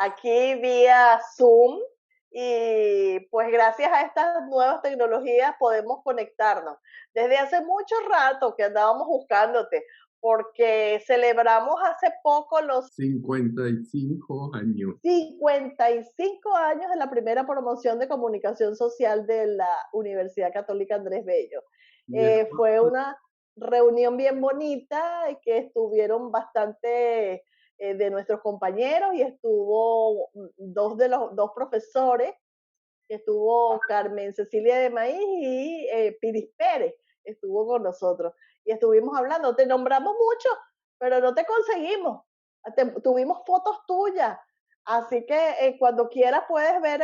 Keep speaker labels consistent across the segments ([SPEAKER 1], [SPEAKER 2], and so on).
[SPEAKER 1] aquí vía Zoom y pues gracias a estas nuevas tecnologías podemos conectarnos. Desde hace mucho rato que andábamos buscándote porque celebramos hace poco los
[SPEAKER 2] 55 años.
[SPEAKER 1] 55 años de la primera promoción de comunicación social de la Universidad Católica Andrés Bello.
[SPEAKER 2] Y es
[SPEAKER 1] Fue una reunión bien bonita que estuvieron bastante de nuestros compañeros y estuvo dos de los dos profesores, que estuvo Carmen Cecilia de Maíz y Piris Pérez, estuvo con nosotros. Y estuvimos hablando, te nombramos mucho, pero no te conseguimos. Tuvimos fotos tuyas. Así que cuando quieras puedes ver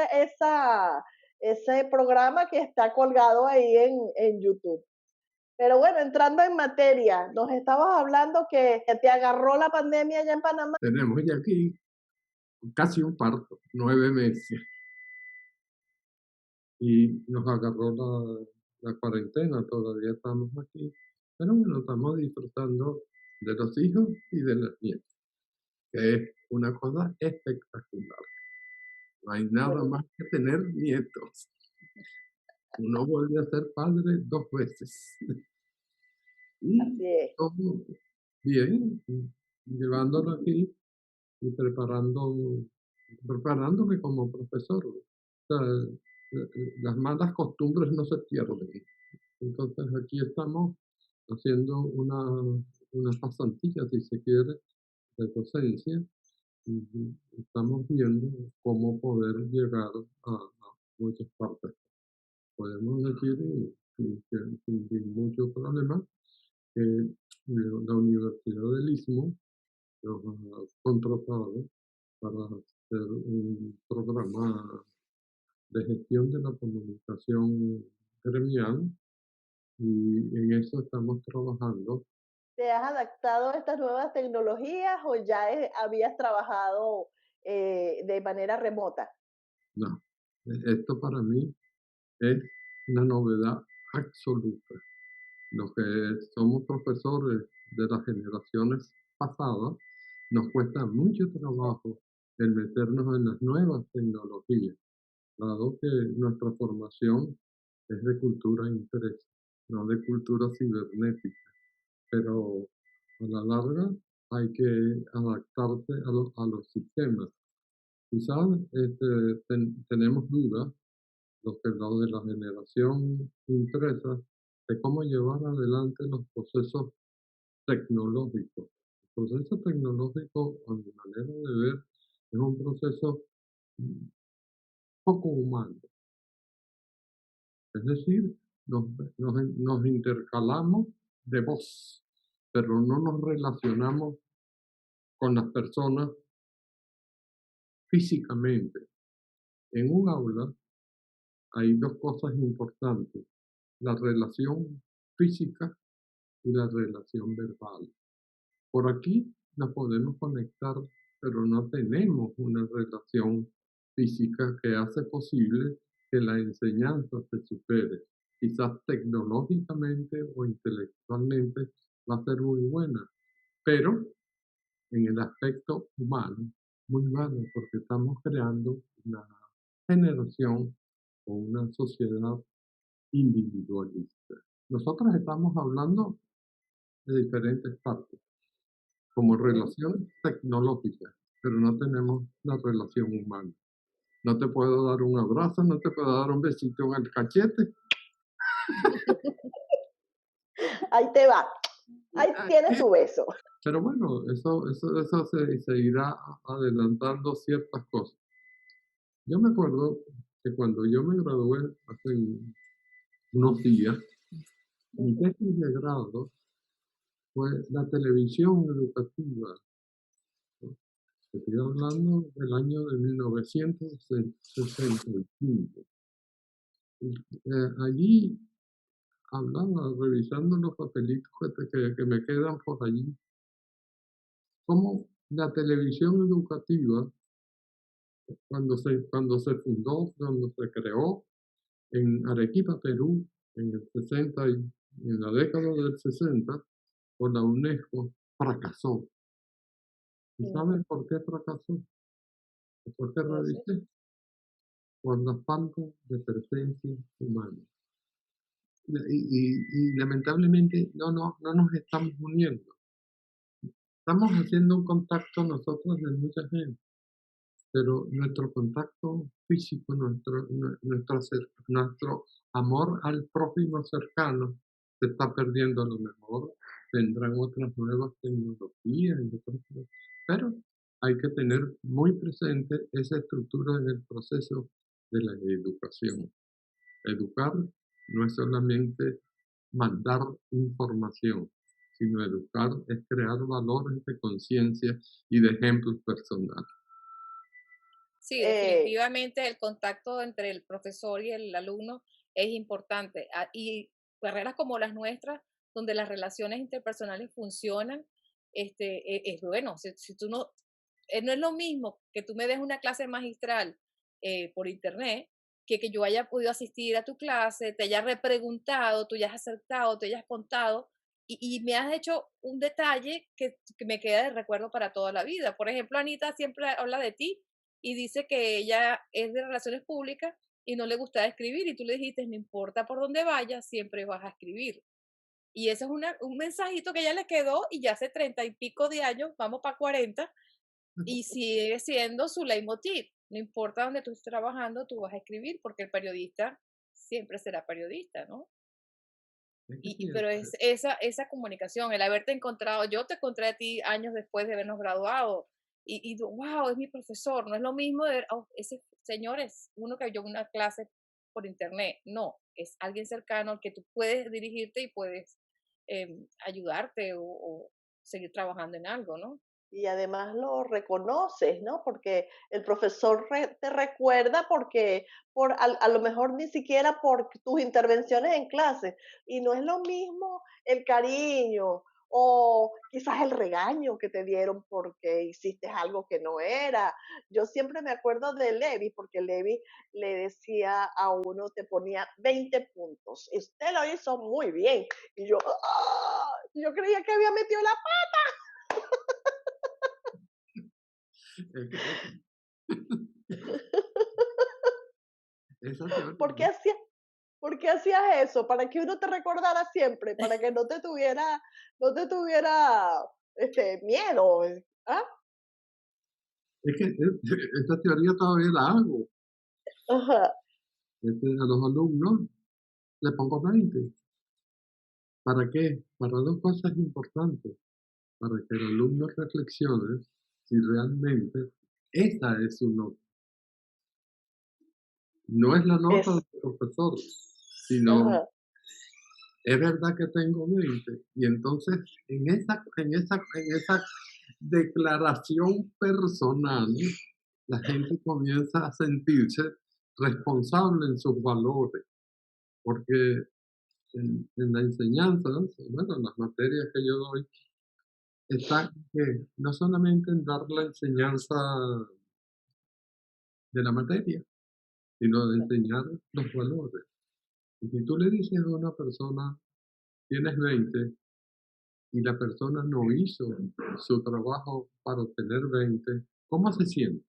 [SPEAKER 1] ese programa que está colgado ahí en YouTube. Pero bueno, entrando en materia, nos estabas hablando que te agarró la pandemia allá en Panamá.
[SPEAKER 2] tenemos ya aquí casi un parto, 9 meses, y nos agarró la cuarentena, todavía estamos aquí, pero bueno, estamos disfrutando de los hijos y de las nietas, que es una cosa espectacular. No hay nada
[SPEAKER 1] Bueno,
[SPEAKER 2] más que tener nietos. Uno vuelve a ser padre 2 veces. Y
[SPEAKER 1] así es.
[SPEAKER 2] todo bien, llevándolo aquí y preparándome como profesor. O sea, las malas costumbres no se pierden. Entonces aquí estamos haciendo una pasantía, si se quiere, de docencia, y estamos viendo cómo poder llegar a muchas partes. Podemos decir, sin mucho problema, que la Universidad del Istmo nos ha contratado para hacer un programa de gestión de la comunicación gremial, y en eso estamos trabajando.
[SPEAKER 1] ¿Te has adaptado a estas nuevas tecnologías o ya habías trabajado de manera remota?
[SPEAKER 2] No, esto para mí es una novedad absoluta. Los que somos profesores de las generaciones pasadas, nos cuesta mucho trabajo el meternos en las nuevas tecnologías, dado que nuestra formación es de cultura impresa, no de cultura cibernética. Pero a la larga hay que adaptarse a los sistemas. Quizás tenemos dudas, los de la generación impresa, de cómo llevar adelante los procesos tecnológicos. El proceso tecnológico, a mi manera de ver, es un proceso mm, poco humano. Es decir, nos intercalamos de voz, pero no nos relacionamos con las personas físicamente. En un aula hay dos cosas importantes: la relación física y la relación verbal. Por aquí nos podemos conectar, pero no tenemos una relación física que hace posible que la enseñanza se supere. Quizás tecnológicamente o intelectualmente va a ser muy buena, pero en el aspecto humano, muy malo, porque estamos creando una generación o una sociedad individualista. Nosotros estamos hablando de diferentes partes, como
[SPEAKER 1] Ujú.
[SPEAKER 2] relación tecnológica, pero no tenemos la relación humana. No te puedo dar un abrazo, no te puedo dar un besito en el cachete.
[SPEAKER 1] Ahí te va, ahí tienes tu beso.
[SPEAKER 2] Pero bueno, eso se irá adelantando ciertas cosas. Yo me acuerdo que cuando yo me gradué hace unos días, mi
[SPEAKER 1] Ujú.
[SPEAKER 2] tesis de grado fue la televisión educativa, ¿no? Estoy hablando del año de 1965. Allí hablaba, revisando los papelitos que me quedan por allí, cómo la televisión educativa, cuando se fundó, cuando se creó en Arequipa, Perú, en el 60 y en la década del 60, por la UNESCO, fracasó. ¿Y
[SPEAKER 1] Ujú.
[SPEAKER 2] saben por qué fracasó? ¿Por qué
[SPEAKER 1] Entonces,
[SPEAKER 2] radice? Por la falta de presencia humana. Y lamentablemente no nos estamos uniendo. Estamos haciendo un contacto nosotros de mucha gente, pero nuestro contacto físico, nuestro amor al prójimo cercano se está perdiendo. A lo mejor vendrán otras nuevas tecnologías, pero hay que tener muy presente esa estructura en el proceso de la educación. Educar no es solamente mandar información, sino educar es crear valores de conciencia y de ejemplos personales.
[SPEAKER 3] Sí,
[SPEAKER 1] eh,
[SPEAKER 3] definitivamente el contacto entre el profesor y el alumno es importante. Y carreras como las nuestras, donde las relaciones interpersonales funcionan, es bueno. Si tú no, no es lo mismo que tú me des una clase magistral por internet, que yo haya podido asistir a tu clase, te haya repreguntado, tú hayas acertado, te hayas contado, y me has hecho un detalle que me queda de recuerdo para toda la vida. Por ejemplo, Anita siempre habla de ti y dice que ella es de relaciones públicas y no le gusta escribir, y tú le dijiste, no importa por dónde vayas, siempre vas a escribir. Y ese es un mensajito que ella le quedó, y ya hace 30 y pico de años, vamos para 40, y sigue siendo su leitmotiv. No importa dónde tú estés trabajando, tú vas a escribir, porque el periodista siempre será periodista, ¿no?
[SPEAKER 2] Es que sí,
[SPEAKER 3] Pero es esa comunicación, el haberte encontrado, yo te encontré a ti años después de habernos graduado, y wow, es mi profesor. No es lo mismo de ver, oh, ese señor es uno que yo una clase por internet. No, es alguien cercano al que tú puedes dirigirte y puedes ayudarte, o seguir trabajando en algo, ¿no?
[SPEAKER 1] y además lo reconoces, ¿no? Porque el profesor te recuerda porque a lo mejor ni siquiera por tus intervenciones en clase. Y no es lo mismo el cariño o quizás el regaño que te dieron porque hiciste algo que no era. Yo siempre me acuerdo de Levi, porque Levi le decía a uno, te ponía 20 puntos. Y usted lo hizo muy bien. Y yo, ¡ah! Yo creía que había metido la...
[SPEAKER 2] es que esa
[SPEAKER 1] ¿Por qué
[SPEAKER 2] teoría,
[SPEAKER 1] hacías ¿Por qué hacías eso? Para que uno te recordara siempre, para que no te tuviera, miedo, ¿ah?
[SPEAKER 2] es que esa teoría todavía la hago.
[SPEAKER 1] Ajá,
[SPEAKER 2] A los alumnos le pongo 20. ¿Para qué? Para dos cosas importantes. Para que el alumno reflexione si realmente esa es su nota. No es la nota
[SPEAKER 1] es
[SPEAKER 2] del profesor, sino
[SPEAKER 1] ajá,
[SPEAKER 2] es verdad que tengo 20. Y entonces en esa declaración personal, la gente comienza a sentirse responsable en sus valores, porque en la enseñanza, bueno, en las materias que yo doy, está que no solamente en dar la enseñanza de la materia, sino de enseñar los valores. Y si tú le dices a una persona, tienes 20, y la persona no hizo su trabajo para obtener 20, ¿cómo se siente?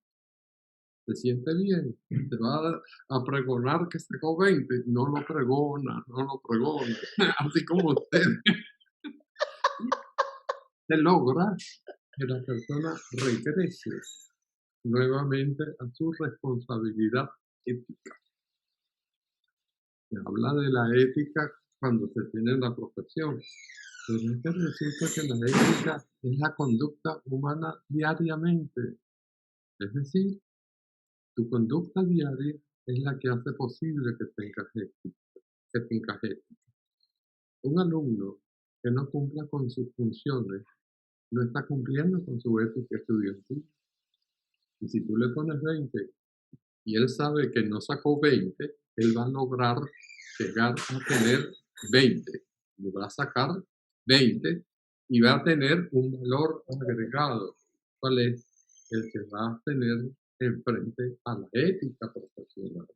[SPEAKER 2] Se siente bien, te va a pregonar que sacó 20, no lo pregona, no lo pregona, así como usted. Se logra que la persona regrese nuevamente a su responsabilidad ética. Se habla de la ética cuando se tiene la profesión, pero es que resulta que la ética es la conducta humana diariamente. Es decir, tu conducta diaria es la que hace posible que tengas éxito, que tengas éxito. Un alumno que no cumpla con sus funciones no está cumpliendo con su ética estudiantil. Y si tú le pones 20 y él sabe que no sacó 20, él va a lograr llegar a tener 20. Y va a sacar 20 y va a tener un valor agregado. ¿Cuál es? El que va a tener enfrente a la ética profesional.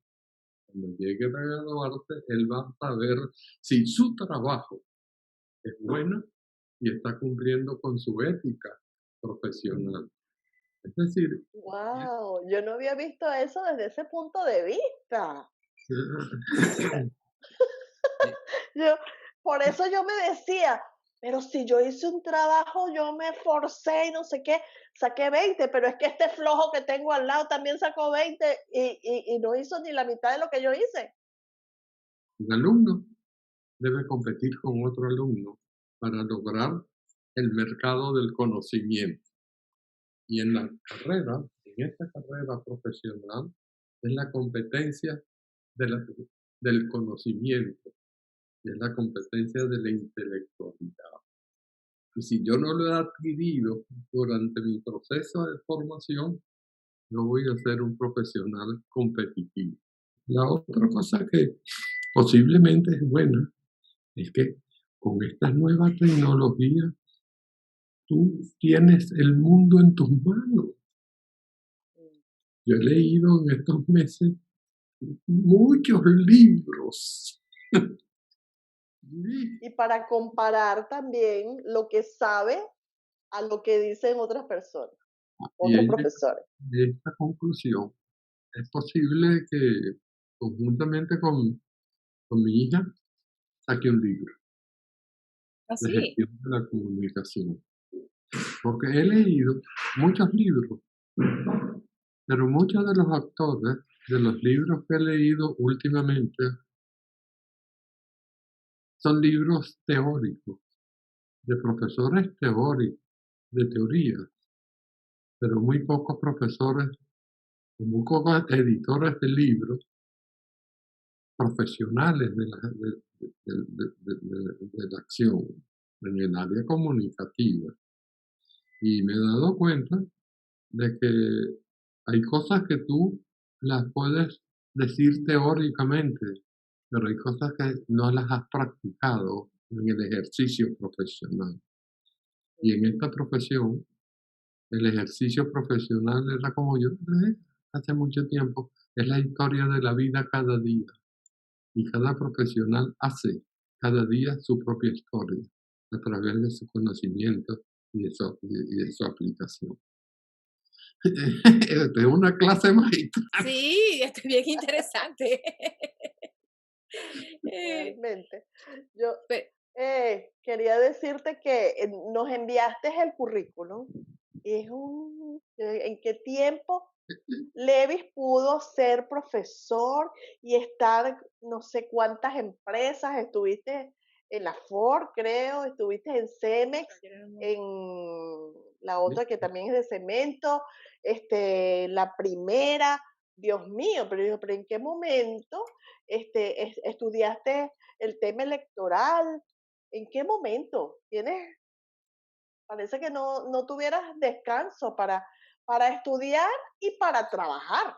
[SPEAKER 2] Cuando llegue a graduarse, él va a saber si su trabajo es bueno y está cumpliendo con su ética profesional. Es decir,
[SPEAKER 1] Wow, yo no había visto eso desde ese punto de vista. Yo, por eso yo me decía, pero si yo hice un trabajo, yo me forcé y no sé qué, saqué 20, pero es que este flojo que tengo al lado también sacó 20 y no hizo ni la mitad de lo que yo hice.
[SPEAKER 2] un alumno debe competir con otro alumno para lograr el mercado del conocimiento. Y en la carrera, en esta carrera profesional, es la competencia de del conocimiento, y es la competencia de la intelectualidad. Y si yo no lo he adquirido durante mi proceso de formación, no voy a ser un profesional competitivo. La otra cosa que posiblemente es buena es que con estas nuevas tecnologías tú tienes el mundo en tus manos. Yo he leído en estos meses muchos libros.
[SPEAKER 1] Y para comparar también lo que sabe a lo que dicen otras personas,
[SPEAKER 2] Y
[SPEAKER 1] otros profesores.
[SPEAKER 2] de esta conclusión, es posible que conjuntamente con mi hija saque un libro de
[SPEAKER 3] Así.
[SPEAKER 2] gestión de la comunicación. Porque he leído muchos libros, pero muchos de los autores de los libros que he leído últimamente son libros teóricos, de profesores teóricos, de teoría, pero muy pocos profesores, muy pocos editores de libros profesionales de la acción en el área comunicativa. Y me he dado cuenta de que hay cosas que tú las puedes decir teóricamente, pero hay cosas que no las has practicado en el ejercicio profesional. Y en esta profesión, el ejercicio profesional era como yo hace mucho tiempo, es la historia de la vida cada día. Y cada profesional hace cada día su propia historia a través de su conocimiento y de su aplicación. Esta es una clase magistral.
[SPEAKER 3] Sí, bien interesante. Eh,
[SPEAKER 1] Realmente. Yo
[SPEAKER 3] pe-
[SPEAKER 1] quería decirte que nos enviaste el currículum. ¿En qué tiempo Levis pudo ser profesor y estar no sé cuántas empresas? Estuviste en la Ford, creo, estuviste en Cemex, en la otra que también es de cemento, la primera, Dios mío, pero yo, pero ¿en qué momento estudiaste el tema electoral? ¿En qué momento? Parece que no tuvieras descanso para estudiar y para trabajar,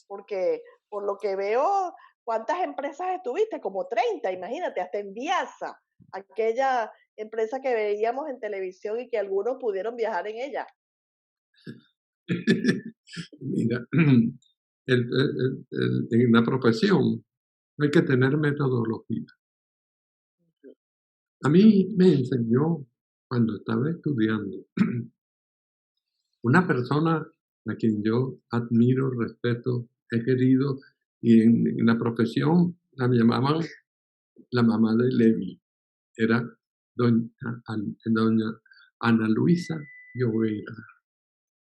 [SPEAKER 1] porque por lo que veo, ¿cuántas empresas estuviste? Como 30, imagínate, hasta en Viasa, aquella empresa que veíamos en televisión y que algunos pudieron viajar en ella.
[SPEAKER 2] Mira, en la profesión hay que tener metodología. A mí me enseñó cuando estaba estudiando una persona a quien yo admiro, respeto, he querido, y en la profesión la llamaban la mamá de Levi. Era doña Ana Luisa Llovera,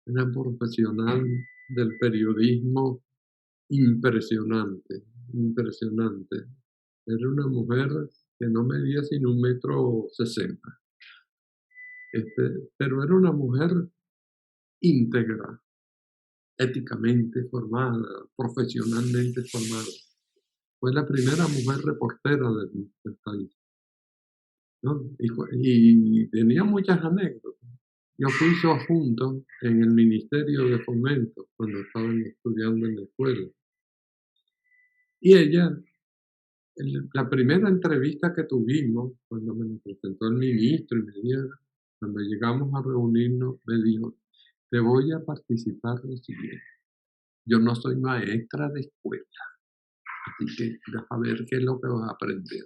[SPEAKER 2] una profesional del periodismo impresionante, impresionante. Era una mujer que no medía sino 1,60 m. Pero era una mujer íntegra, éticamente formada, profesionalmente formada. Fue la primera mujer reportera del país, ¿no? Y tenía muchas anécdotas. Yo fui su adjunto en el Ministerio de Fomento cuando estaban estudiando en la escuela. Y ella, la primera entrevista que tuvimos, cuando me presentó el ministro y cuando llegamos a reunirnos, me dijo, te voy a participar lo siguiente. Yo no soy maestra de escuela, así que vas a ver qué es lo que vas a aprender.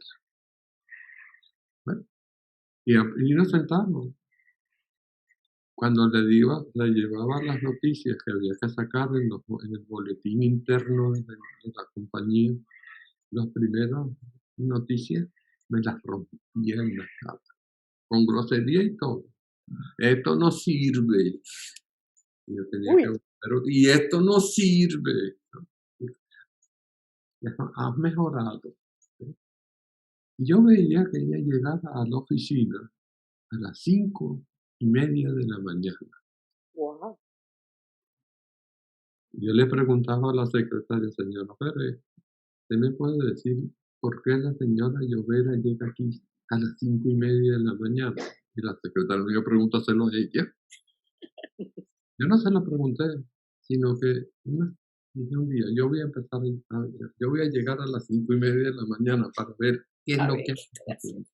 [SPEAKER 2] Bueno, y nos sentamos. cuando le llevaba las noticias que había que sacar en el boletín interno de la compañía, las primeras noticias me las rompía en la cara, con grosería y todo. Esto no sirve. Y yo tenía que, y esto no sirve. Has mejorado. Y yo veía que ella llegaba a la oficina a las 5:30 de la mañana.
[SPEAKER 1] Wow.
[SPEAKER 2] Yo le preguntaba a la secretaria, señora Pérez, ¿usted me puede decir por qué la señora Llovera llega aquí a las 5:30 de la mañana? Y la secretaria me dijo, pregúntaselo a ella. Yo no se lo pregunté, sino que dije un día, yo voy a llegar a las 5:30 de la mañana para ver qué es lo que hace.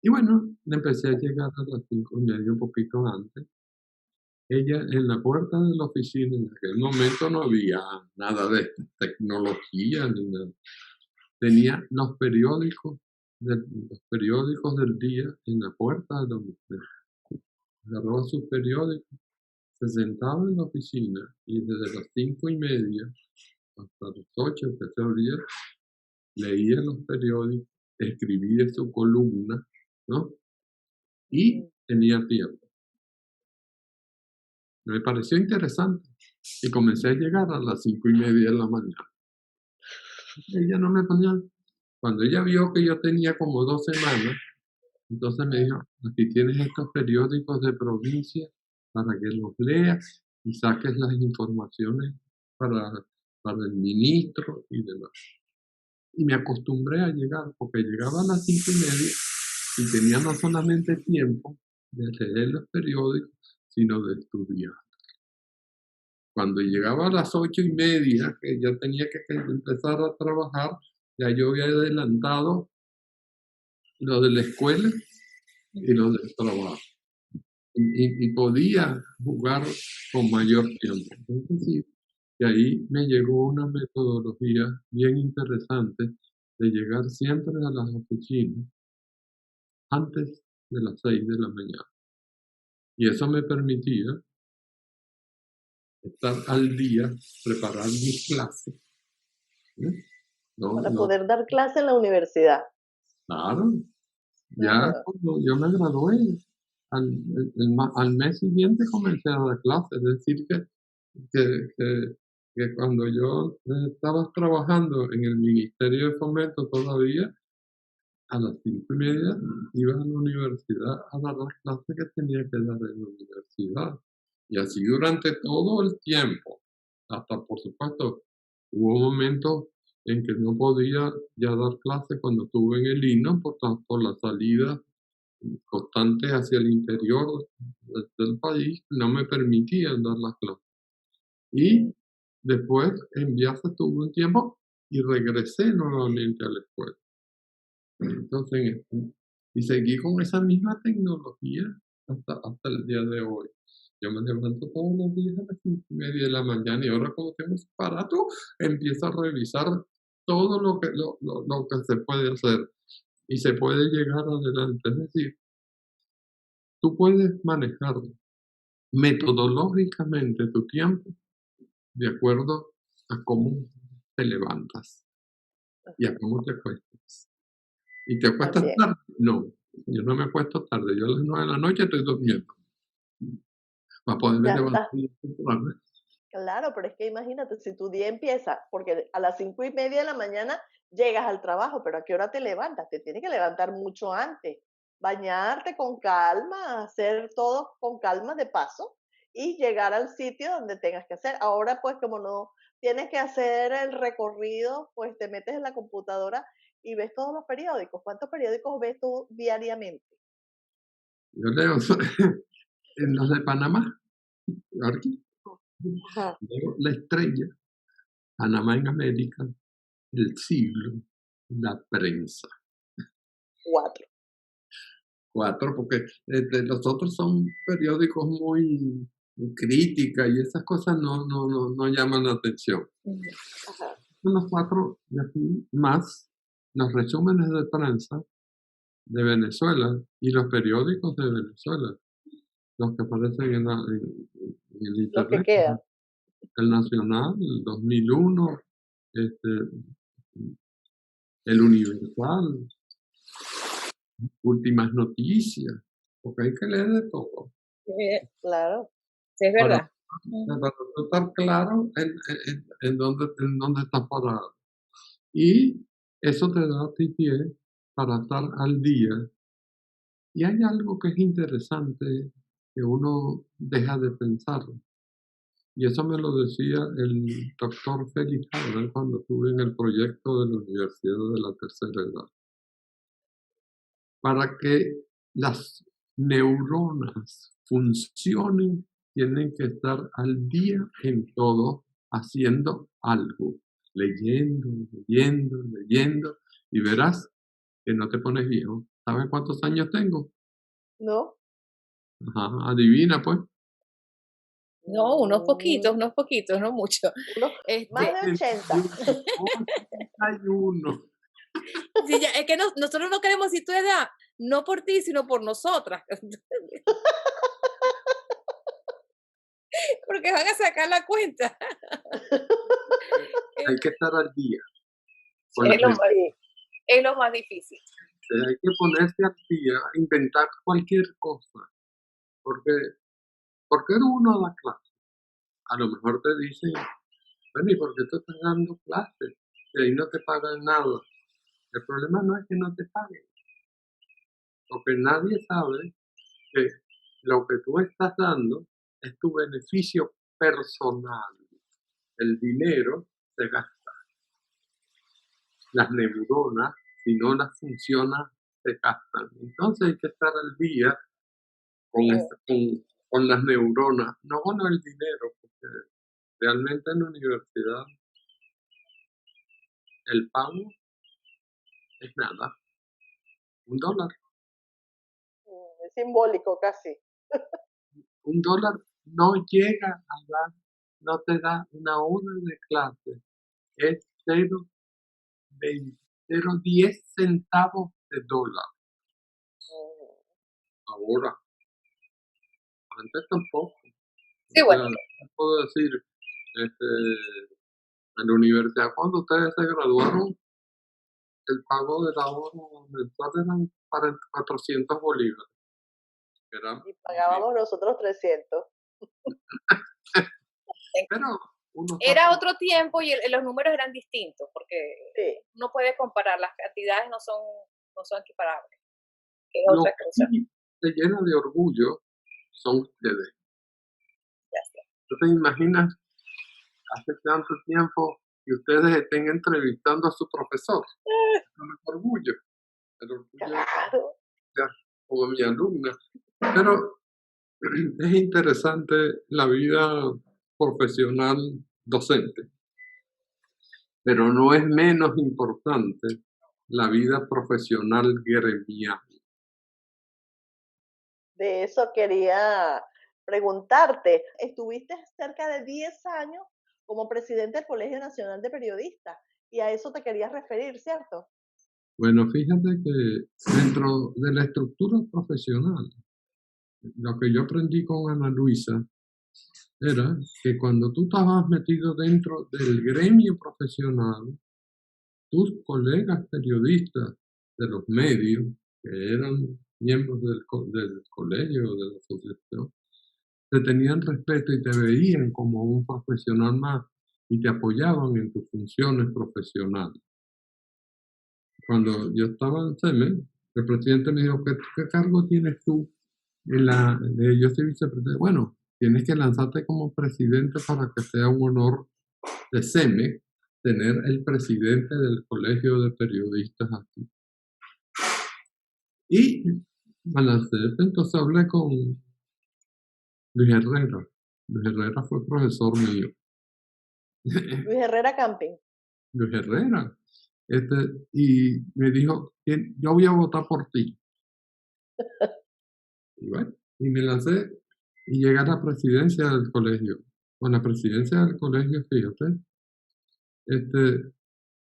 [SPEAKER 2] Y bueno, empecé a llegar a las 5:30, un poquito antes. Ella en la puerta de la oficina, en aquel momento no había nada de tecnología ni nada. Tenía los periódicos del día en la puerta de la oficina. Agarraba sus periódicos, se sentaba en la oficina y desde las 5:30 hasta las 8 que se abría, leía los periódicos, escribía su columna, ¿no? Y tenía tiempo. Me pareció interesante y comencé a llegar a las 5:30 de la mañana. Ella no me ponía. Cuando ella vio que yo tenía como 2 semanas, entonces me dijo, aquí tienes estos periódicos de provincia para que los leas y saques las informaciones para el ministro y demás. Y me acostumbré a llegar, porque llegaba a las 5:30 y tenía no solamente tiempo de leer los periódicos, sino de estudiar. Cuando llegaba a las 8:30, que ya tenía que empezar a trabajar, ya yo había adelantado lo de la escuela y lo del trabajo. Y podía jugar con mayor tiempo. Es decir, que ahí me llegó una metodología bien interesante de llegar siempre a las oficinas antes de las 6 de la mañana. Y eso me permitía estar al día, preparar mis clases.
[SPEAKER 1] Para poder dar clase en la universidad.
[SPEAKER 2] Claro. Ya cuando yo me gradué, al mes siguiente comencé a dar clases. Es decir, que cuando yo estaba trabajando en el Ministerio de Fomento todavía, a las 5:30 iba a la universidad a dar las clases que tenía que dar en la universidad. Y así durante todo el tiempo. Hasta, por supuesto, hubo momentos en que no podía ya dar clases cuando estuve en el INO por la salida constante hacia el interior del país, no me permitían dar las clases. Y después en viaje estuve un tiempo y regresé nuevamente a la escuela. Entonces, y seguí con esa misma tecnología hasta el día de hoy. Yo me levanto todos los días a las 5:30 de la mañana y ahora como tengo ese aparato, empiezo a revisar todo lo que se puede hacer y se puede llegar adelante. Es decir, tú puedes manejar metodológicamente tu tiempo de acuerdo a cómo te levantas y a cómo te acuestas. ¿Y te acuestas tarde? No, yo no me acuesto tarde. Yo a las 9 de la noche estoy durmiendo. Para poderme levantar temprano.
[SPEAKER 1] Claro, pero es que imagínate, si tu día empieza, porque a las 5:30 de la mañana llegas al trabajo, pero ¿a qué hora te levantas? Te tienes que levantar mucho antes, bañarte con calma, hacer todo con calma de paso y llegar al sitio donde tengas que hacer. Ahora, pues como no tienes que hacer el recorrido, pues te metes en la computadora y ves todos los periódicos. ¿Cuántos periódicos ves tú diariamente?
[SPEAKER 2] Yo leo en los de Panamá, aquí, leo La Estrella, Panamá en América, El Siglo, La Prensa.
[SPEAKER 1] 4.
[SPEAKER 2] 4, porque los otros son periódicos muy crítica y esas cosas no llaman la atención. Son los 4 de aquí, más los resúmenes de prensa de Venezuela y los periódicos de Venezuela. los que aparecen en el
[SPEAKER 1] Los que
[SPEAKER 2] internet,
[SPEAKER 1] quedan.
[SPEAKER 2] el Nacional, el 2001, este, el Universal, Últimas Noticias, porque hay que leer de todo
[SPEAKER 1] Claro.
[SPEAKER 3] Sí, es
[SPEAKER 2] para,
[SPEAKER 3] verdad. Ujú.
[SPEAKER 2] para tú estar claro en dónde estás parado. Y eso te da a ti pie para estar al día. Y hay algo que es interesante que uno deja de pensar. Y eso me lo decía el doctor Félix Haber cuando estuve en el proyecto de la Universidad de la Tercera Edad. Para que las neuronas funcionen, tienen que estar al día en todo, haciendo algo, leyendo, leyendo, leyendo, y verás que no te pones viejo. ¿Sabes cuántos años tengo?
[SPEAKER 1] ¿No?
[SPEAKER 2] Ajá, adivina pues.
[SPEAKER 3] No,
[SPEAKER 1] Mm,
[SPEAKER 3] unos poquitos, no mucho.
[SPEAKER 1] unos más
[SPEAKER 3] Este,
[SPEAKER 1] de 80.
[SPEAKER 2] 81.
[SPEAKER 3] sí, ya, es que nosotros no queremos decir tu edad, no por ti, sino por nosotras. Porque van a sacar la cuenta.
[SPEAKER 2] Hay
[SPEAKER 3] Eh,
[SPEAKER 2] que estar al día con la
[SPEAKER 3] Es lo
[SPEAKER 2] gente.
[SPEAKER 3] más,
[SPEAKER 1] Sí.
[SPEAKER 3] es lo más difícil.
[SPEAKER 2] Hay que ponerse al día, inventar cualquier cosa. Porque, porque uno da clase. A lo mejor te dicen, bueno, ¿y por qué tú estás dando clases? Y ahí no te pagan nada. El problema no es que no te paguen, porque nadie sabe que lo que tú estás dando es tu beneficio personal. El dinero se gasta. Las neuronas, si no las funciona, se gastan. Entonces hay que estar al día con,
[SPEAKER 1] Mm,
[SPEAKER 2] con las neuronas, no con el dinero, porque realmente en la universidad el pago es nada, $1.
[SPEAKER 1] Es simbólico casi.
[SPEAKER 2] $1 no llega a dar, no te da una hora de clase, es 0,10 centavos de dólar.
[SPEAKER 1] Mm,
[SPEAKER 2] Ahora, antes tampoco.
[SPEAKER 3] Sí,
[SPEAKER 2] O
[SPEAKER 3] bueno,
[SPEAKER 2] sea, puedo decir, este, en la universidad cuando ustedes se graduaron, el pago de la hora mensual eran 400 bolívares. Era
[SPEAKER 1] y
[SPEAKER 2] bien.
[SPEAKER 1] pagábamos nosotros 300.
[SPEAKER 2] Pero uno está
[SPEAKER 3] era otro tiempo y los números eran distintos, porque
[SPEAKER 1] Sí.
[SPEAKER 3] no puede comparar, las cantidades no son equiparables, es
[SPEAKER 2] lo
[SPEAKER 3] otra
[SPEAKER 2] que
[SPEAKER 3] cosa.
[SPEAKER 2] sí te llena de orgullo son ustedes.
[SPEAKER 3] Gracias.
[SPEAKER 2] ¿Tú te imaginas hace tanto tiempo que ustedes estén entrevistando a su profesor? Con el orgullo. El orgullo
[SPEAKER 1] Claro.
[SPEAKER 2] ya, como mi alumna. Pero es interesante la vida profesional docente, pero no es menos importante la vida profesional gremial.
[SPEAKER 1] De eso quería preguntarte. Estuviste cerca de 10 años como presidente del Colegio Nacional de Periodistas y a eso te querías referir, ¿cierto?
[SPEAKER 2] Bueno, fíjate que dentro de la estructura profesional, lo que yo aprendí con Ana Luisa era que cuando tú estabas metido dentro del gremio profesional, tus colegas periodistas de los medios, que eran miembros del colegio o de la asociación, te tenían respeto y te veían como un profesional más y te apoyaban en tus funciones profesionales. Cuando yo estaba en SEME, el presidente me dijo, ¿qué cargo tienes tú? Yo soy vicepresidente. Bueno, tienes que lanzarte como presidente para que sea un honor de SEME tener el presidente del colegio de periodistas aquí. Y me lancé, entonces hablé con Luis Herrera. Luis Herrera fue profesor mío.
[SPEAKER 1] Luis Herrera Camping.
[SPEAKER 2] Luis Herrera. Y me dijo, yo voy a votar por ti. Y bueno, y me lancé y llegué a la presidencia del colegio. Con la presidencia del colegio, fíjate,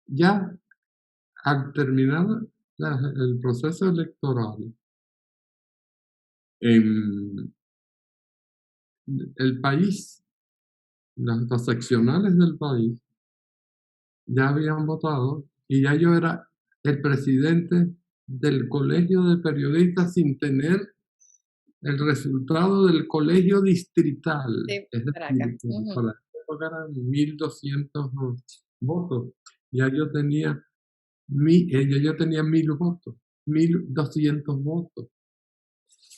[SPEAKER 2] ya al terminar el proceso electoral, en el país, las seccionales del país, ya habían votado y ya yo era el presidente del colegio de periodistas sin tener el resultado del colegio distrital.
[SPEAKER 3] De
[SPEAKER 2] Es decir,
[SPEAKER 3] Caracas.
[SPEAKER 2] que para esa época eran 1.200 votos. Ya yo tenía 1.000 votos, 1.200 votos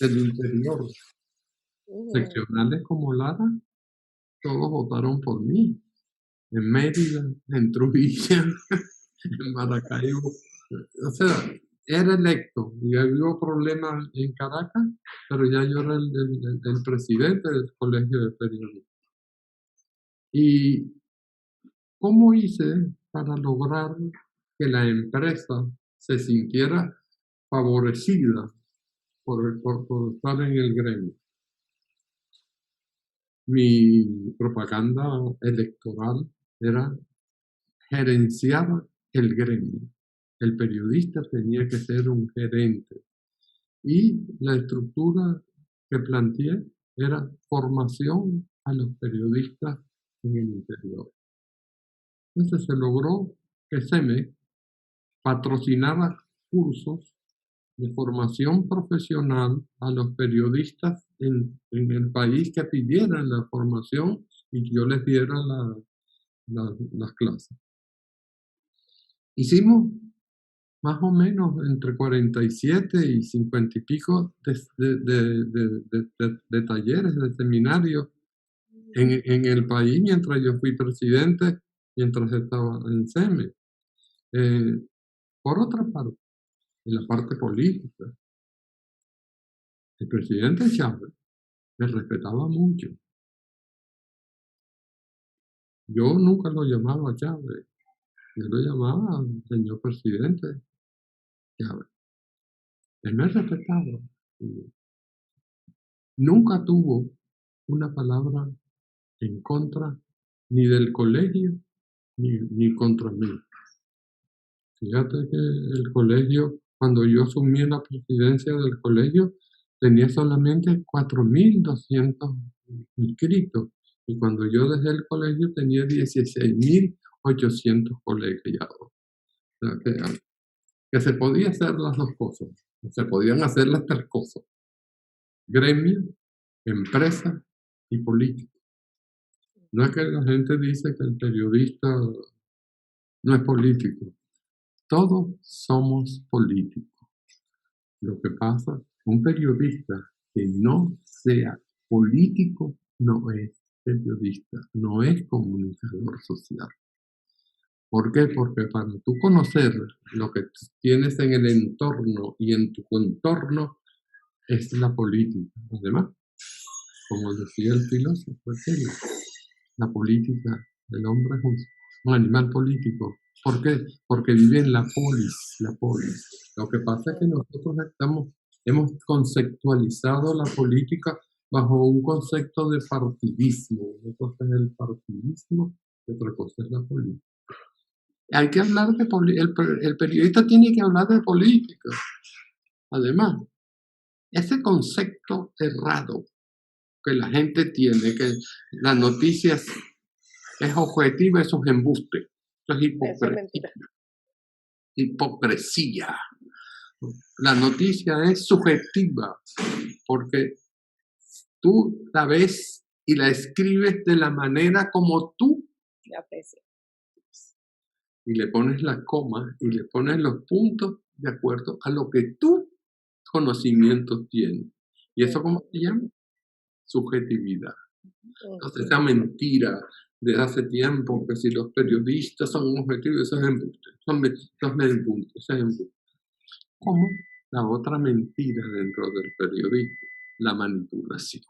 [SPEAKER 2] del interior. Seccionales como Lara, todos votaron por mí. En Mérida, en Trujillo, en Maracaibo. O sea, era electo y hubo problemas en Caracas, pero ya yo era el presidente del colegio de periodistas. ¿Y cómo hice para lograr que la empresa se sintiera favorecida por estar en el gremio? Mi propaganda electoral era gerenciar el gremio. El periodista tenía que ser un gerente. Y la estructura que planteé era formación a los periodistas en el interior. Entonces se logró que SEME patrocinara cursos de formación profesional a los periodistas en el país que pidieran la formación y yo les diera las clases. Hicimos más o menos entre 47 y 50 y pico de talleres, de seminarios en el país mientras yo fui presidente, mientras estaba en SEME. Por otra parte, en la parte política, el presidente Chávez me respetaba mucho. Yo nunca lo llamaba Chávez, yo lo llamaba señor presidente Chávez. Él me respetaba. Nunca tuvo una palabra en contra ni del colegio ni contra mí. Fíjate que el colegio, cuando yo asumí la presidencia del colegio, tenía solamente 4.200 inscritos. Y cuando yo dejé el colegio tenía 16.800 colegiados. O sea, que se podía hacer las dos cosas. Se podían hacer las tres cosas. Gremio, empresa y política. No es que la gente dice que el periodista no es político. Todos somos políticos. Lo que pasa, un periodista que no sea político no es periodista, no es comunicador social. ¿Por qué? Porque para tú conocer lo que tienes en el entorno y en tu contorno es la política. Además, como decía el filósofo, la política del hombre es un animal político. ¿Por qué? Porque vive en la polis. Lo que pasa es que nosotros hemos conceptualizado la política bajo un concepto de partidismo. Una cosa es el partidismo y otra cosa es la política. Hay que hablar de política. El periodista tiene que hablar de política. Además, ese concepto errado que la gente tiene, que la noticia es objetiva, eso es embuste, eso es hipocresía. La noticia es subjetiva, porque tú la ves y la escribes de la manera como tú
[SPEAKER 3] la aprecias.
[SPEAKER 2] Y le pones la coma y le pones los puntos de acuerdo a lo que tu conocimiento tiene. ¿Y eso cómo se llama? Subjetividad. Entonces, esa mentira de hace tiempo que si los periodistas son objetivos, eso es embuste. Eso es embuste. ¿Cómo? La otra mentira dentro del periodismo, la manipulación.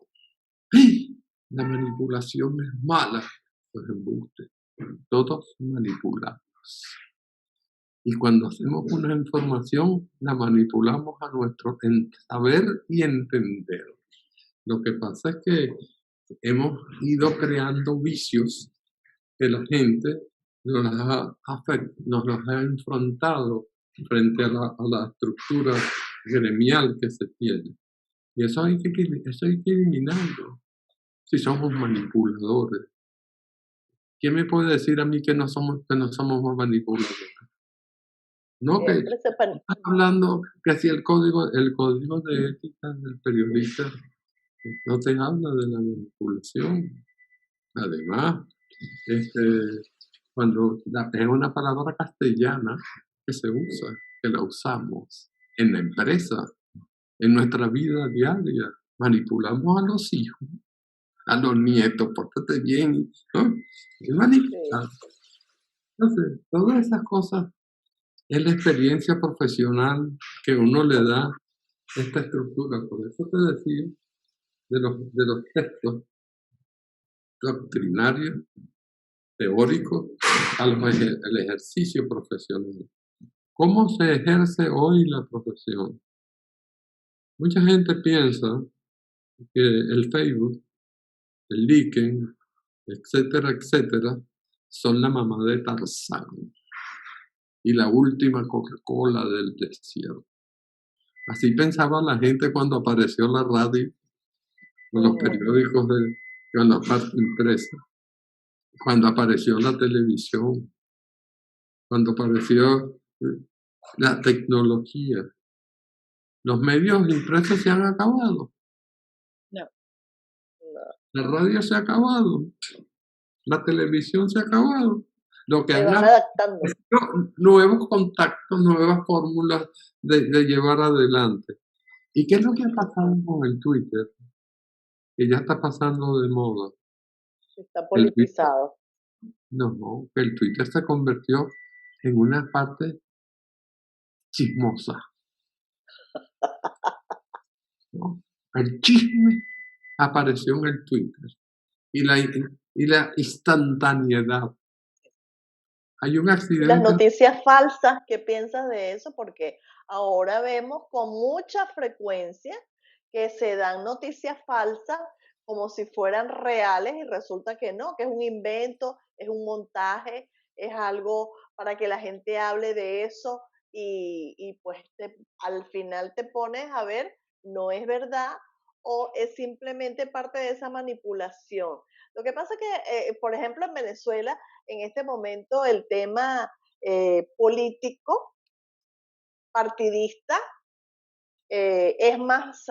[SPEAKER 2] La manipulación es mala, eso es embuste. Todos manipulamos. Y cuando hacemos una información, la manipulamos a nuestro saber y entender. Lo que pasa es que hemos ido creando vicios que la gente nos los ha enfrentado frente a la estructura gremial que se tiene. Y eso hay que eliminarlo. si somos manipuladores. ¿Quién me puede decir a mí que no somos manipuladores? No, que
[SPEAKER 1] Siempre se pan-
[SPEAKER 2] estás hablando que si el código de ética del periodista no te habla de la manipulación. Además, cuando es una palabra castellana que se usa, que la usamos en la empresa, en nuestra vida diaria, manipulamos a los hijos, a los nietos, pórtate bien, ¿no? Y manipulamos. Entonces, todas esas cosas es la experiencia profesional que uno le da esta estructura. Por eso te decía de los textos doctrinarios, teóricos, al ejercicio profesional. ¿Cómo se ejerce hoy la profesión? Mucha gente piensa que el Facebook, el LinkedIn, etcétera, etcétera, son la mamá de Tarzán y la última Coca-Cola del desierto. Así pensaba la gente cuando apareció la radio, o los periódicos con la parte impresa, cuando apareció la televisión, cuando apareció la tecnología. Los medios impresos se han acabado.
[SPEAKER 3] No.
[SPEAKER 2] La radio se ha acabado. La televisión se ha acabado. Lo que
[SPEAKER 1] se
[SPEAKER 2] han
[SPEAKER 1] van adaptando.
[SPEAKER 2] nuevos contactos, nuevas fórmulas de llevar adelante. ¿Y qué es lo que ha pasado con el Twitter? Que ya está pasando de moda.
[SPEAKER 1] Está
[SPEAKER 2] El Twitter,
[SPEAKER 1] politizado.
[SPEAKER 2] no, el Twitter se convirtió en una parte chismosa, ¿no? El chisme apareció en el Twitter y la instantaneidad. Hay un
[SPEAKER 1] Y las
[SPEAKER 2] accidente.
[SPEAKER 1] noticias falsas, ¿qué piensas de eso? Porque ahora vemos con mucha frecuencia que se dan noticias falsas como si fueran reales y resulta que no, que es un invento, es un montaje, es algo para que la gente hable de eso y pues al final te pones a ver, no es verdad o es simplemente parte de esa manipulación. Lo que pasa es que, por ejemplo, en Venezuela, en este momento el tema político, partidista, es más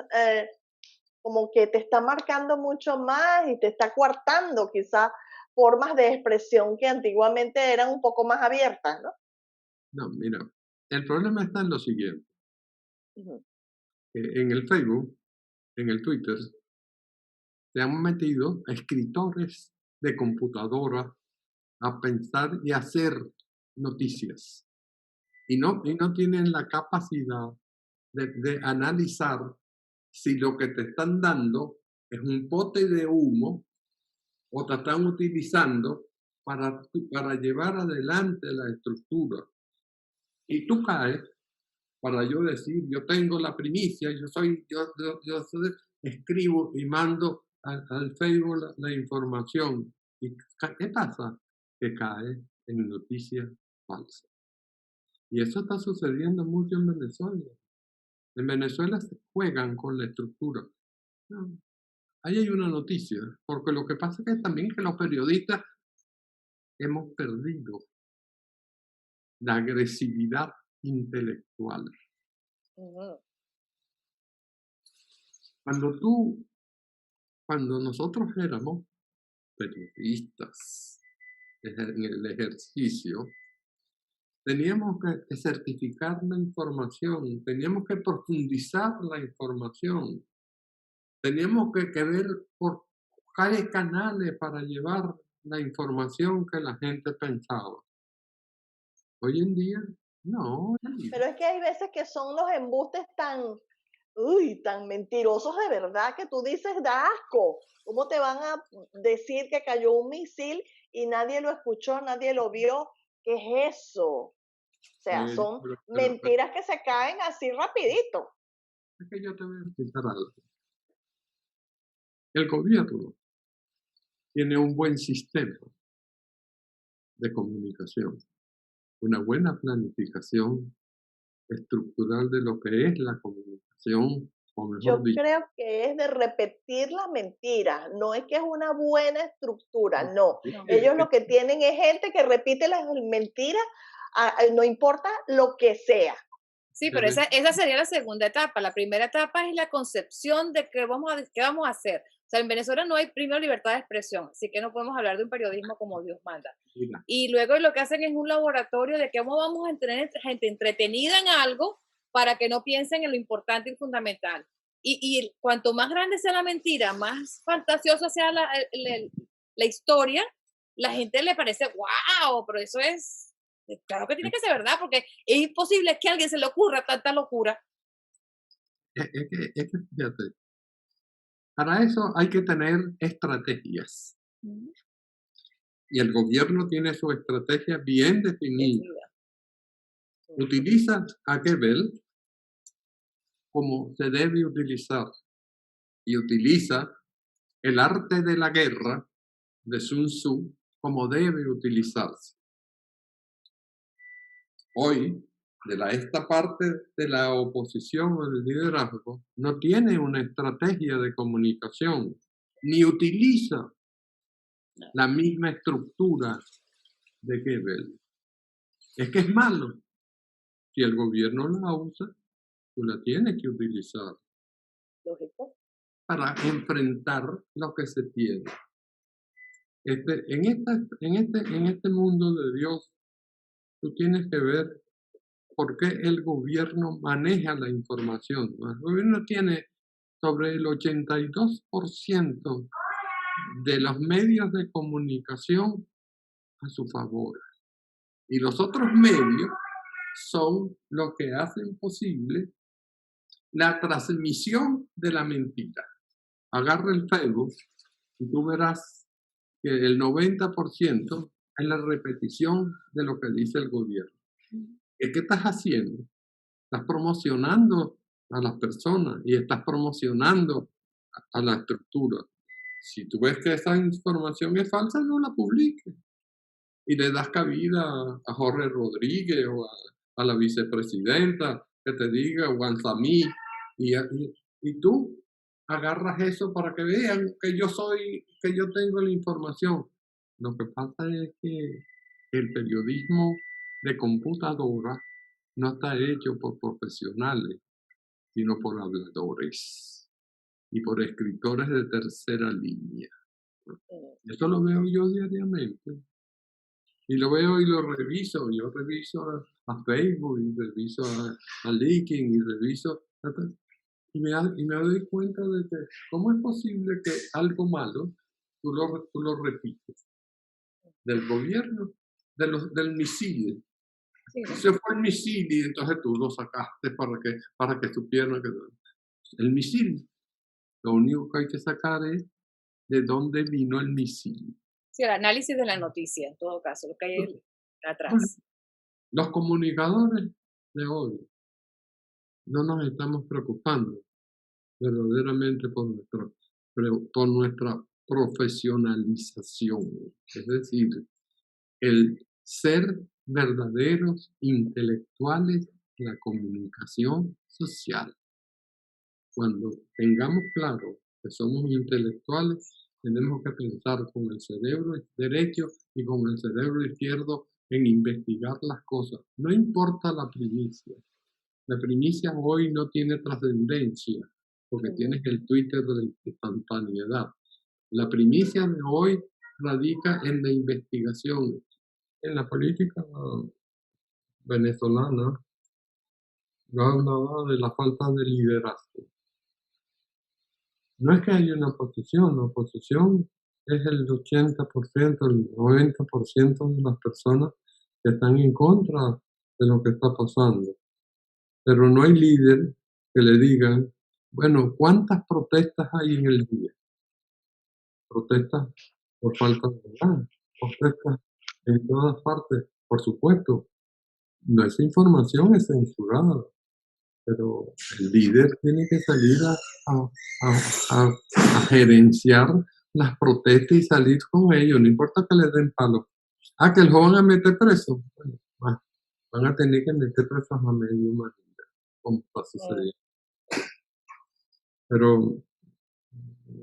[SPEAKER 1] como que te está marcando mucho más y te está coartando quizás formas de expresión que antiguamente eran un poco más abiertas, ¿no?
[SPEAKER 2] No, mira, el problema está en lo siguiente.
[SPEAKER 1] Ujú.
[SPEAKER 2] En el Facebook, en el Twitter, se han metido escritores de computadora a pensar y hacer noticias. Y no tienen la capacidad de analizar si lo que te están dando es un pote de humo o te están utilizando para llevar adelante la estructura. Y tú caes para yo decir, yo tengo la primicia, escribo y mando al Facebook la información. ¿Y qué pasa? Que cae en noticias falsas. Y eso está sucediendo mucho en Venezuela. En Venezuela se juegan con la estructura. No, ahí hay una noticia, porque lo que pasa es que también que los periodistas hemos perdido la agresividad intelectual.
[SPEAKER 1] Ujú.
[SPEAKER 2] Cuando nosotros éramos periodistas en el ejercicio, teníamos que certificar la información, teníamos que profundizar la información, teníamos que ver por qué canales para llevar la información que la gente pensaba. Hoy en día, no.
[SPEAKER 1] Pero es que hay veces que son los embustes tan mentirosos de verdad que tú dices, da asco. ¿Cómo te van a decir que cayó un misil y nadie lo escuchó, nadie lo vio? ¿Qué es eso? O sea,
[SPEAKER 2] eh,
[SPEAKER 1] son
[SPEAKER 2] pero
[SPEAKER 1] mentiras que se caen así rapidito.
[SPEAKER 2] es que yo te voy a explicar algo. El gobierno tiene un buen sistema de comunicación, una buena planificación estructural de lo que es la comunicación o mejor
[SPEAKER 1] Yo
[SPEAKER 2] dicho,
[SPEAKER 1] creo que es de repetir las mentiras, no es que es una buena estructura, no.
[SPEAKER 2] es
[SPEAKER 3] No.
[SPEAKER 1] Ellos
[SPEAKER 2] que,
[SPEAKER 1] lo que tienen es gente que repite las mentiras, no importa lo que sea.
[SPEAKER 3] Sí, pero
[SPEAKER 2] que
[SPEAKER 3] esa sería la segunda etapa. La primera etapa es la concepción de qué vamos a hacer. O sea, en Venezuela no hay primero libertad de expresión, así que no podemos hablar de un periodismo como Dios manda.
[SPEAKER 2] mira,
[SPEAKER 3] Y luego lo que hacen es un laboratorio de cómo vamos a tener gente entretenida en algo para que no piensen en lo importante y fundamental. Y cuanto más grande sea la mentira, más fantasiosa sea la historia, la gente le parece, wow, pero eso es, claro que tiene que ser verdad, porque es imposible que a alguien se le ocurra tanta locura.
[SPEAKER 2] es que fíjate, para eso hay que tener estrategias.
[SPEAKER 3] Ujú.
[SPEAKER 2] Y el gobierno tiene su estrategia bien definida.
[SPEAKER 3] Definida.
[SPEAKER 2] Utiliza a Goebbels como se debe utilizar y utiliza el arte de la guerra de Sun Tzu como debe utilizarse. Hoy, esta parte de la oposición o del liderazgo no tiene una estrategia de comunicación, ni utiliza la misma estructura de Goebbels. Es que es malo. Si el gobierno la usa, tú la tienes que utilizar
[SPEAKER 1] Lógico.
[SPEAKER 2] para enfrentar lo que se tiene. En este mundo de Dios, tú tienes que ver por qué el gobierno maneja la información, ¿no? El gobierno tiene sobre el 82% de los medios de comunicación a su favor. Y los otros medios son los que hacen posible la transmisión de la mentira. Agarra el Facebook y tú verás que el 90% es la repetición de lo que dice el gobierno. ¿Qué estás haciendo? Estás promocionando a las personas y estás promocionando a la estructura. Si tú ves que esa información es falsa, no la publiques. Y le das cabida a Jorge Rodríguez o a la vicepresidenta que te diga, o a Samí, y tú agarras eso para que vean que yo tengo la información. Lo que pasa es que el periodismo de computadora no está hecho por profesionales, sino por habladores y por escritores de tercera línea. Eso lo veo yo diariamente. Y lo veo y lo reviso. Yo reviso a Facebook y reviso a LinkedIn y reviso. Y me doy cuenta de que, ¿cómo es posible que algo malo tú lo repites? Del gobierno, del misil.
[SPEAKER 3] Sí, ¿no?
[SPEAKER 2] Se fue el misil y entonces tú lo sacaste para que supieran que el misil. Lo único que hay que sacar es de dónde vino el misil.
[SPEAKER 3] Sí, el análisis de la noticia, en todo caso, lo que hay
[SPEAKER 2] Bueno,
[SPEAKER 3] atrás.
[SPEAKER 2] los comunicadores de hoy no nos estamos preocupando verdaderamente por nuestra profesionalización, es decir, el ser verdaderos intelectuales de la comunicación social. Cuando tengamos claro que somos intelectuales, tenemos que pensar con el cerebro derecho y con el cerebro izquierdo en investigar las cosas. No importa la primicia. La primicia hoy no tiene trascendencia, porque tienes el Twitter de la instantaneidad. La primicia de hoy radica en la investigación. En la política venezolana, yo hablaba de la falta de liderazgo. No es que haya una oposición, la oposición es el 80%, el 90% de las personas que están en contra de lo que está pasando. Pero no hay líder que le digan, bueno, ¿cuántas protestas hay en el día? Protestas por falta de verdad, protestas en todas partes. Por supuesto, no, esa información es censurada, pero el líder tiene que salir a gerenciar las protestas y salir con ellos, no importa que les den palo. Ah, que los van a meter preso. Bueno, van a tener que meter presos a medio marina, como está sucediendo. pero